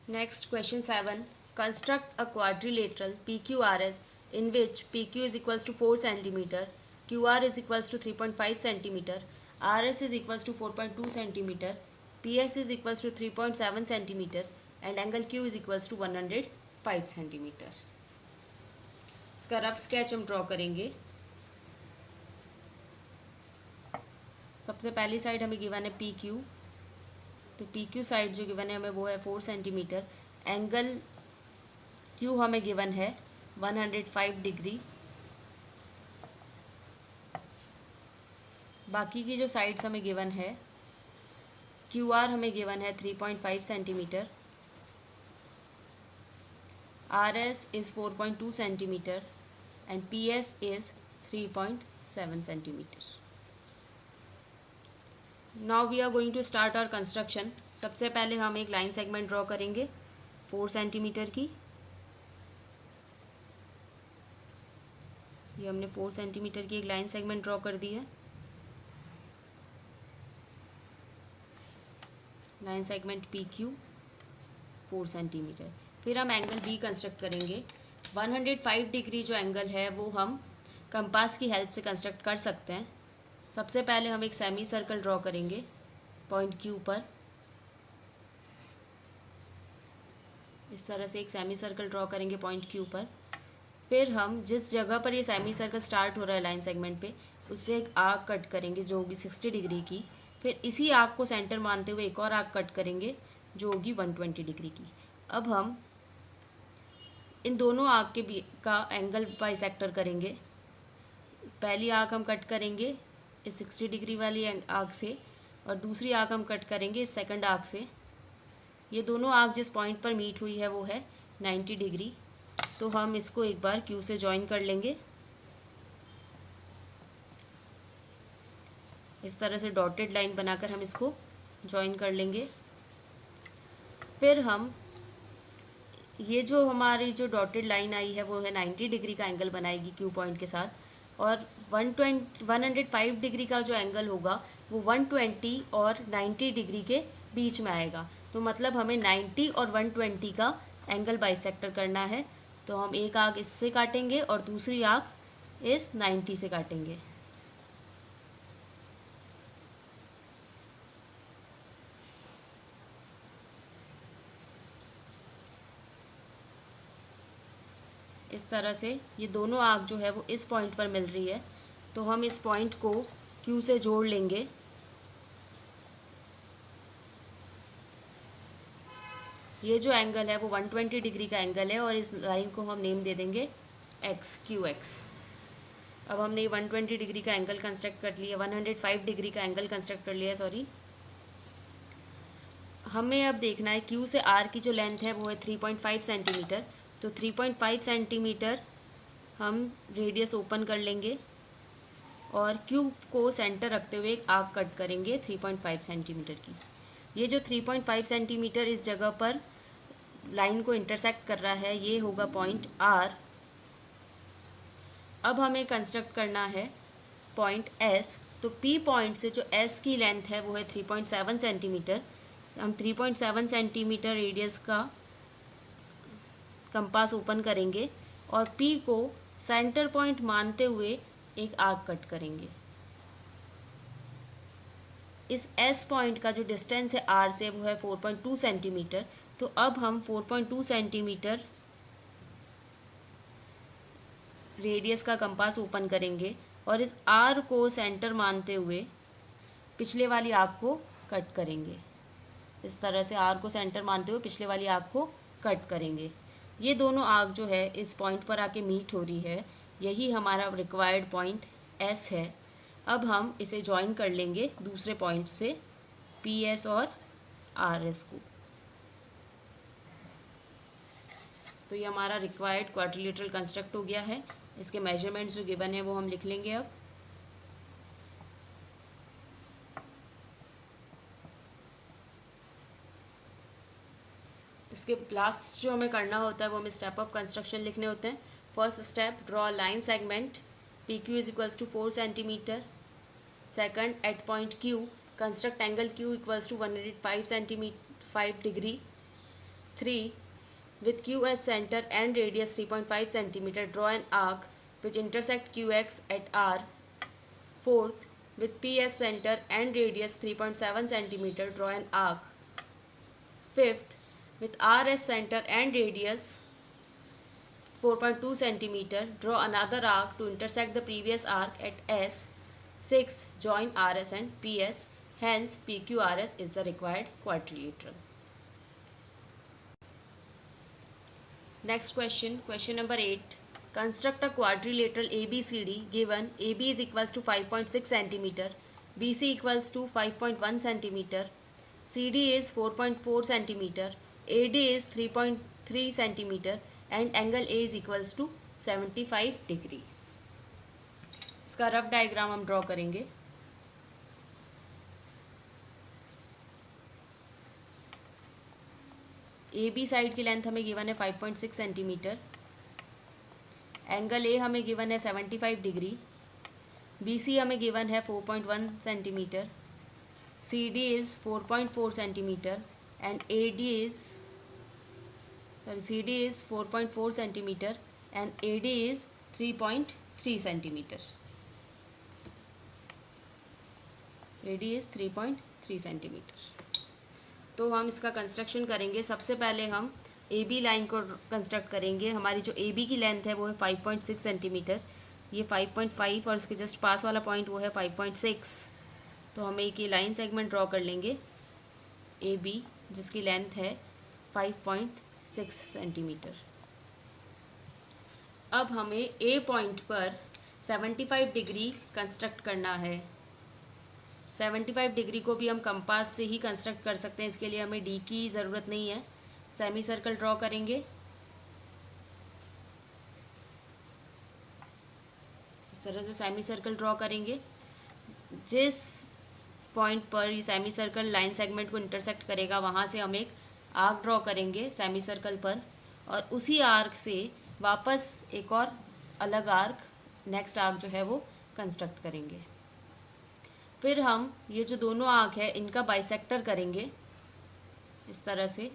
Next, question 7. Construct a quadrilateral PQRS in which PQ is equals to 4 cm, QR is equals to 3.5 cm, RS is equals to 4.2 cm, PS is equals to 3.7 cm and angle Q is equals to 105 cm. इसका rough sketch हम draw करेंगे. सबसे पहली side हमें given है PQ, तो PQ side जो given है हमें वो है 4 सेंटीमीटर. एंगल Q हमें गिवन है 105 डिग्री. बाकी की जो साइड्स हमें गिवन है, QR हमें गिवन है 3.5 centimetre, RS is 4.2 centimetre and PS is 3.7 centimetre. Now we are going to start our construction. सबसे पहले हम एक लाइन सेगमेंट ड्रॉ करेंगे 4 सेंटीमीटर की. ये हमने 4 सेंटीमीटर की एक लाइन सेगमेंट ड्रॉ कर दी है. Line segment PQ 4 centimetre. फिर हम एंगल B कंस्ट्रक्ट करेंगे. 105 डिग्री जो एंगल है वो हम कंपास की हेल्प से कंस्ट्रक्ट कर सकते हैं. सबसे पहले हम एक सेमी सर्कल ड्रॉ करेंगे पॉइंट Q पर. इस तरह से एक सेमी सर्कल ड्रॉ करेंगे पॉइंट Q पर. फिर हम जिस जगह पर ये सेमी सर्कल स्टार्ट हो रहा है लाइन सेगमेंट पे, उससे एक आर्क कट करेंगे जो होगी 60 डिग्री की. फिर इसी आर्क को सेंटर मानते हुए एक और आर्क कट करेंगे जो होगी 120 डिग्री की. अब हम इन दोनों आर्क के का एंगल बाइसेक्टर करेंगे. पहली आर्क हम कट करेंगे इस 60 डिग्री वाली आर्क से और दूसरी आर्क हम कट करेंगे इस सेकंड आर्क से. ये दोनों आर्क जिस पॉइंट पर मीट हुई है वो है 90 डिग्री. तो हम इसको एक बार Q से ज्वाइन कर लेंगे. इस तरह से डॉटेड लाइन बनाकर हम इसको ज्वाइन कर लेंगे. फिर हम ये जो हमारी जो डॉटेड लाइन आई है वो है 90 डिग्री का एंगल बनाएगी Q पॉइंट के साथ. और 105 डिग्री का जो एंगल होगा वो 120 और 90 डिग्री के बीच में आएगा. तो मतलब हमें 90 और 120 का एंगल बाइसेक्टर करना है. तो हम एक आर्क इससे काटेंगे और दूसरी आर्क इस 90 से काटेंगे. इस तरह से ये दोनों आर्क जो है वो इस पॉइंट पर मिल रही है. तो हम इस पॉइंट को Q से जोड़ लेंगे. ये जो एंगल है वो 120 डिग्री का एंगल है और इस लाइन को हम नेम दे देंगे QX. अब हमने 120 डिग्री का एंगल कंस्ट्रक्ट कर लिया, 105 डिग्री का एंगल कंस्ट्रक्ट कर लिया सॉरी. हमें अब देखना है Q से R की जो लेंथ है वो है 3.5 सेंटीमीटर. तो 3.5 सेंटीमीटर हम रेडियस ओपन कर लेंगे और Q को सेंटर रखते हुए एक आर्क कट करेंगे 3.5 सेंटीमीटर की. ये जो 3.5 सेंटीमीटर इस जगह पर लाइन को इंटरसेक्ट कर रहा है ये होगा पॉइंट R. अब हमें कंस्ट्रक्ट करना है पॉइंट S. तो P पॉइंट से जो S की लेंथ है वो है 3.7 सेंटीमीटर. हम 3.7 सेंटीमीटर रेडियस का कंपास ओपन करेंगे और P को सेंटर पॉइंट मानते हुए एक आर्क कट करेंगे. इस S पॉइंट का जो डिस्टेंस है R से वो है 4.2 सेंटीमीटर. तो अब हम 4.2 सेंटीमीटर रेडियस का कंपास ओपन करेंगे और इस R को सेंटर मानते हुए पिछले वाली आर्क को कट करेंगे. इस तरह से R को सेंटर मानते हुए पिछले वाली आर्क को कट करेंगे. ये दोनों आर्क जो है इस पॉइंट पर आके मीट हो रही है. यही हमारा रिक्वायर्ड पॉइंट S है. अब हम इसे ज्वाइन कर लेंगे दूसरे पॉइंट से PS और RS को. तो ये हमारा रिक्वायर्ड क्वाड्रिलेटरल कंस्ट्रक्ट हो गया है. इसके मेजरमेंट्स जो गिवन है वो हम लिख लेंगे. अब इसके लास्ट जो हमें करना होता है वो हमें स्टेप ऑफ कंस्ट्रक्शन लिखने होते हैं. First step, draw line segment PQ is equals to 4 centimetre. Second, at point Q construct angle Q equals to 105 degree. 3. With Q as center and radius 3.5 cm, draw an arc which intersect QX at R. 4th. With P as center and radius 3.7 cm, draw an arc. 5th. With R as center and radius 4.2 cm, draw another arc to intersect the previous arc at S. 6th. Join RS and PS. Hence, PQRS is the required quadrilateral. Next question, question number 8. Construct a quadrilateral ABCD given AB is equals to 5.6 cm, BC equals to 5.1 cm, CD is 4.4 cm, AD is 3.3 cm and angle A is equals to 75 degree. इसका rough diagram हम draw करेंगे. A B side की length हमें given है 5.6 centimetre. Angle A हमें given है 75 degree. B C हमें given है 4.1 centimetre. C D is 4.4 centimetre and A D is C D is 4.4 centimetre and A D is 3.3 centimetre. A D is 3.3 centimetre. तो हम इसका construction करेंगे. सबसे पहले हम ए बी लाइन को कंस्ट्रक्ट करेंगे. हमारी जो ए बी की लेंथ है वो है 5.6 सेंटीमीटर. ये 5.5 और इसके जस्ट पास वाला पॉइंट वो है 5.6. तो हमें एक ये लाइन सेगमेंट ड्रॉ कर लेंगे ए बी जिसकी लेंथ है 5.6 सेंटीमीटर. अब हमें ए पॉइंट पर 75 डिग्री कंस्ट्रक्ट करना है. 75 डिग्री को भी हम कंपास से ही कंस्ट्रक्ट कर सकते हैं. इसके लिए हमें डी की ज़रूरत नहीं है. सेमी सर्कल ड्रॉ करेंगे. इस तरह से सेमी सर्कल ड्रॉ करेंगे. जिस पॉइंट पर ये सेमी सर्कल लाइन सेगमेंट को इंटरसेक्ट करेगा वहाँ से हम एक आर्क ड्रॉ करेंगे सेमी सर्कल पर और उसी आर्क से वापस एक और अलग आर्क नेक्स्ट आर्क जो है वो कंस्ट्रक्ट करेंगे. फिर हम ये जो दोनों आर्क है इनका बाइसेक्टर करेंगे इस तरह से.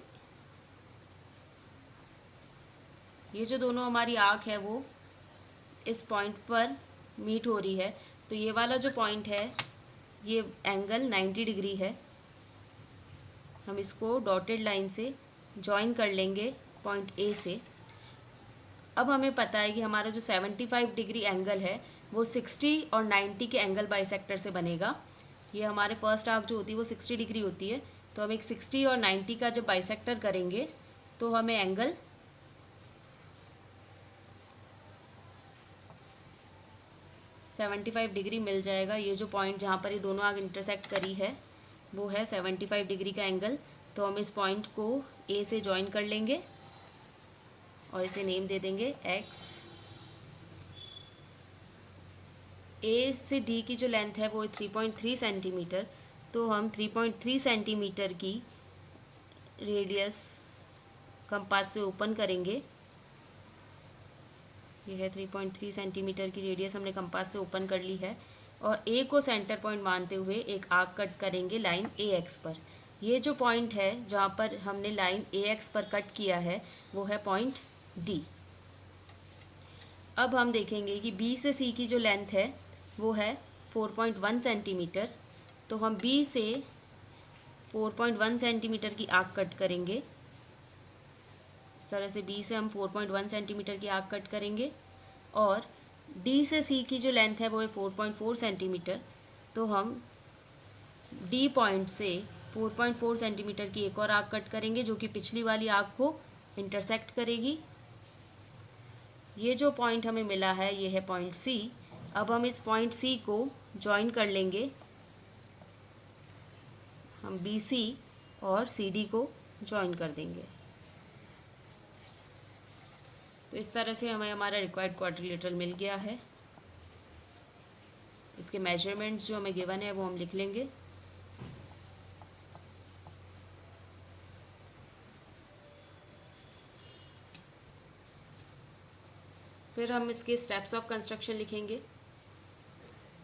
ये जो दोनों हमारी आर्क है वो इस पॉइंट पर मीट हो रही है. तो ये वाला जो पॉइंट है ये एंगल 90 डिग्री है. हम इसको डॉटेड लाइन से जॉइन कर लेंगे पॉइंट ए से. अब हमें पता है कि हमारा जो 75 डिग्री एंगल है वो 60 और 90 के एंगल बाइसेक्टर से बनेगा. ये हमारे फर्स्ट आर्क जो होती है वो 60 डिग्री होती है. तो हम एक 60 और 90 का जब बाइसेक्टर करेंगे तो हमें एंगल 75 डिग्री मिल जाएगा. ये जो पॉइंट जहाँ पर ये दोनों आर्क इंटरसेक्ट करी है वो है 75 डिग्री का एंगल. तो हम इस पॉइंट को ए से जॉइन कर लेंगे और इसे नेम दे देंगे एक्स. ए से डी की जो लेंथ है वो 3.3 सेंटीमीटर. तो हम 3.3 सेंटीमीटर की रेडियस कंपास से ओपन करेंगे. ये है 3.3 सेंटीमीटर की रेडियस हमने कंपास से ओपन कर ली है और ए को सेंटर पॉइंट मानते हुए एक आर्क कट करेंगे लाइन ए एक्स पर. ये जो पॉइंट है जहाँ पर हमने लाइन ए एक्स पर कट किया है वो है पॉइंट डी. अब हम देखेंगे कि बी से सी की जो लेंथ है वो है 4.1 सेंटीमीटर. तो हम बी से 4.1 सेंटीमीटर की आर्क कट करेंगे. इस तरह से बी से हम 4.1 सेंटीमीटर की आर्क कट करेंगे और डी से सी की जो लेंथ है वो है 4.4 सेंटीमीटर. तो हम डी पॉइंट से 4.4 सेंटीमीटर की एक और आर्क कट करेंगे जो कि पिछली वाली आर्क को इंटरसेक्ट करेगी. ये जो पॉइंट हमें मिला है ये है पॉइंट सी. अब हम इस पॉइंट सी को जॉइन कर लेंगे. हम बी सी और सी डी को जॉइन कर देंगे. तो इस तरह से हमें हमारा रिक्वायर्ड क्वाड्रिलेटरल मिल गया है. इसके मेजरमेंट्स जो हमें गिवन है वो हम लिख लेंगे. फिर हम इसके स्टेप्स ऑफ कंस्ट्रक्शन लिखेंगे.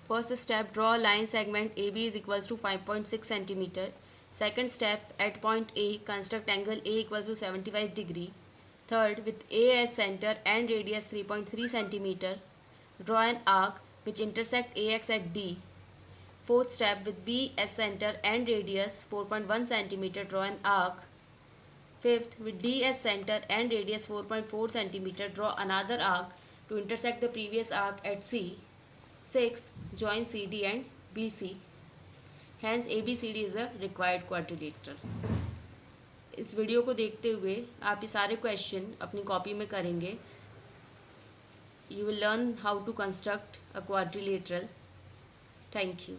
First step, draw line segment A B is equals to 5.6 centimetre. Second step, at point A, construct angle A equals to 75 degree. Third, with A as center and radius 3.3 centimeter, draw an arc which intersect AX at D. Fourth step, with B as center and radius 4.1 centimeter, draw an arc. Fifth, with D as center and radius 4.4 centimeter, draw another arc to intersect the previous arc at C. Sixth, join CD and BC. Hence ABCD is a required quadrilateral. इस video को देखते हुए आप ये सारे question अपनी copy में करेंगे. You will learn how to construct a quadrilateral. Thank you.